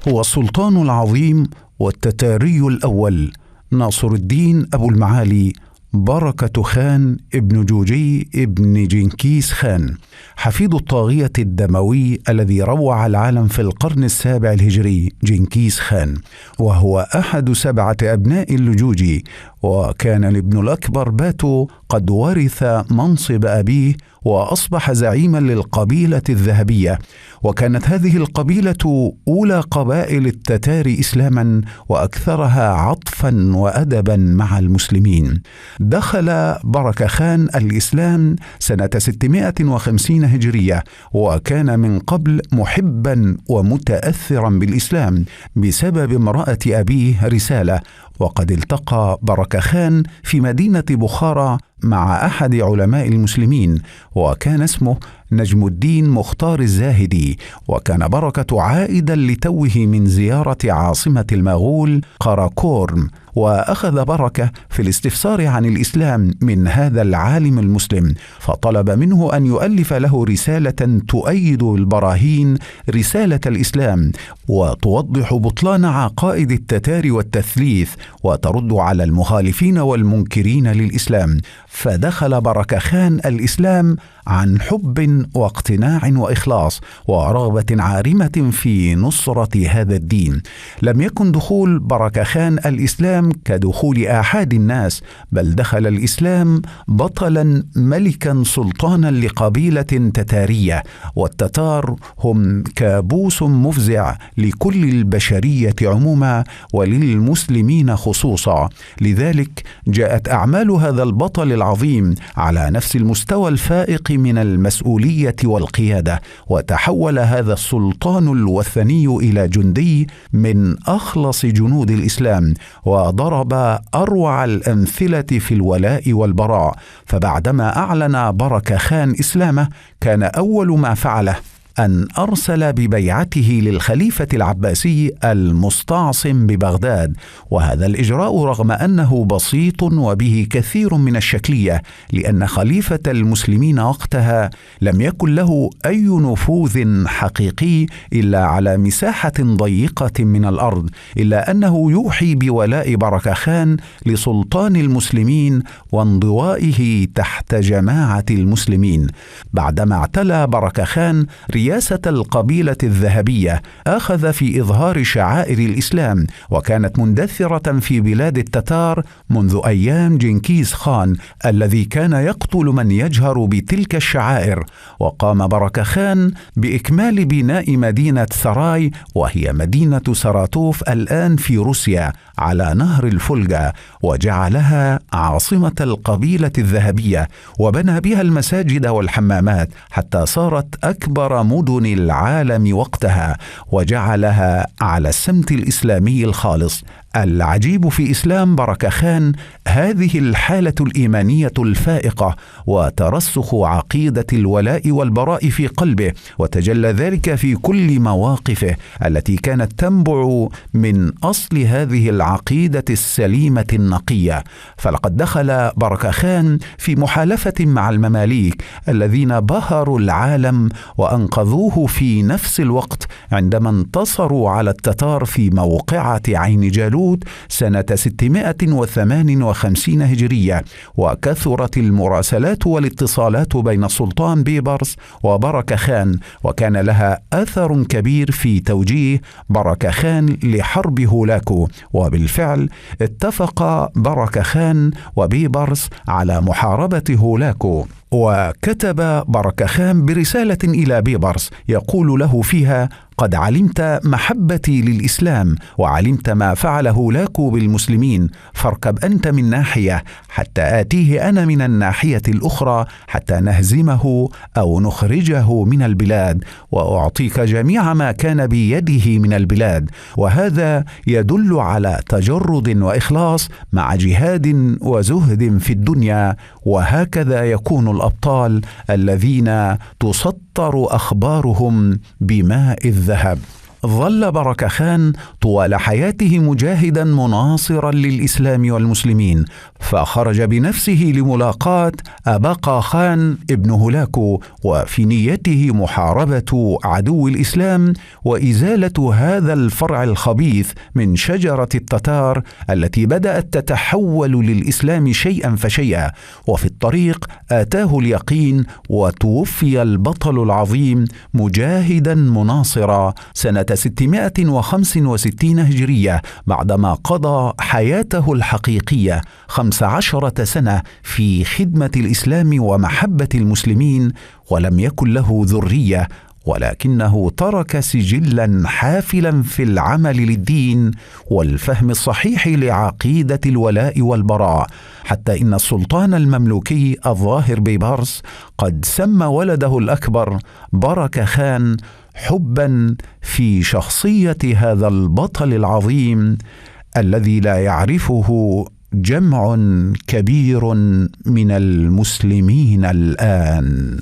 هو السلطان العظيم والتتاري الأول ناصر الدين أبو المعالي بركة خان ابن جوجي ابن جنكيز خان، حفيد الطاغية الدموي الذي روع العالم في القرن السابع الهجري جنكيز خان، وهو أحد 7 أبناء اللجوجي. وكان الابن الأكبر باتو قد ورث منصب أبيه وأصبح زعيما للقبيلة الذهبية، وكانت هذه القبيلة أولى قبائل التتار إسلاما وأكثرها عطفا وأدبا مع المسلمين. دخل بركة خان الإسلام سنة 650 هجرية، وكان من قبل محبا ومتأثرا بالإسلام بسبب امرأة أبيه رسالة. وقد التقى بركة خان في مدينة بخارى مع أحد علماء المسلمين، وكان اسمه نجم الدين مختار الزاهدي. وكان بركة عائدا لتوه من زيارة عاصمة المغول قراقورم، وأخذ بركة في الاستفسار عن الإسلام من هذا العالم المسلم، فطلب منه أن يؤلف له رسالة تؤيد البراهين رسالة الإسلام، وتوضح بطلان عقائد التتار والتثليث، وترد على المخالفين والمنكرين للإسلام. فدخل بركة خان الإسلام عن حب واقتناع وإخلاص ورغبة عارمة في نصرة هذا الدين. لم يكن دخول بركة خان الإسلام كدخول آحاد الناس، بل دخل الإسلام بطلا ملكا سلطانا لقبيلة تتارية، والتتار هم كابوس مفزع لكل البشرية عموما وللمسلمين خصوصا. لذلك جاءت أعمال هذا البطل العظيم على نفس المستوى الفائق من المسؤولية والقيادة، وتحول هذا السلطان الوثني إلى جندي من أخلص جنود الإسلام، وضرب أروع الأمثلة في الولاء والبراء. فبعدما أعلن بركة خان إسلامه، كان أول ما فعله أن أرسل ببيعته للخليفة العباسي المستعصم ببغداد، وهذا الإجراء رغم أنه بسيط وبه كثير من الشكلية، لأن خليفة المسلمين وقتها لم يكن له أي نفوذ حقيقي إلا على مساحة ضيقة من الأرض، إلا أنه يوحي بولاء بركة خان لسلطان المسلمين وانضوائه تحت جماعة المسلمين. بعدما اعتلى بركة خان رئاسة القبيلة الذهبية، أخذ في إظهار شعائر الإسلام، وكانت مندثرة في بلاد التتار منذ أيام جنكيز خان الذي كان يقتل من يجهر بتلك الشعائر. وقام بركة خان بإكمال بناء مدينة سراي، وهي مدينة سراتوف الآن في روسيا على نهر الفولجا، وجعلها عاصمة القبيلة الذهبية، وبنى بها المساجد والحمامات حتى صارت أكبر مدن العالم وقتها، وجعلها على السمت الإسلامي الخالص. العجيب في إسلام بركة خان هذه الحالة الإيمانية الفائقة وترسخ عقيدة الولاء والبراء في قلبه، وتجلى ذلك في كل مواقفه التي كانت تنبع من أصل هذه العقيدة السليمة النقية. فلقد دخل بركة خان في محالفة مع المماليك الذين بهروا العالم وأنقذوه في نفس الوقت عندما انتصروا على التتار في موقعة عين جالوت سنة 658 هجرية، وكثرت المراسلات والاتصالات بين السلطان بيبرس وبركة خان، وكان لها أثر كبير في توجيه بركة خان لحرب هولاكو. وبالفعل اتفق بركة خان وبيبرس على محاربة هولاكو، وكتب بركة خان برسالة إلى بيبرس يقول له فيها: قد علمت محبتي للإسلام، وعلمت ما فعل هولاكو بالمسلمين، فاركب أنت من ناحية حتى آتيه أنا من الناحية الأخرى حتى نهزمه أو نخرجه من البلاد، وأعطيك جميع ما كان بيده من البلاد. وهذا يدل على تجرد وإخلاص مع جهاد وزهد في الدنيا، وهكذا يكون الأبطال الذين تسطر أخبارهم بماء الذهب. ظل بركة خان طوال حياته مجاهدا مناصرا للإسلام والمسلمين، فخرج بنفسه لملاقاة أباقى خان ابن هولاكو، وفي نيته محاربة عدو الإسلام وإزالة هذا الفرع الخبيث من شجرة التتار التي بدأت تتحول للإسلام شيئا فشيئا. وفي الطريق آتاه اليقين وتوفي البطل العظيم مجاهدا مناصرا سنة 665 هجرية، بعدما قضى حياته الحقيقية 15 سنة في خدمة الإسلام ومحبة المسلمين، ولم يكن له ذرية، ولكنه ترك سجلا حافلا في العمل للدين والفهم الصحيح لعقيدة الولاء والبراء، حتى إن السلطان المملوكي الظاهر بيبرس قد سمى ولده الأكبر بركة خان حبا في شخصية هذا البطل العظيم الذي لا يعرفه جمع كبير من المسلمين الآن.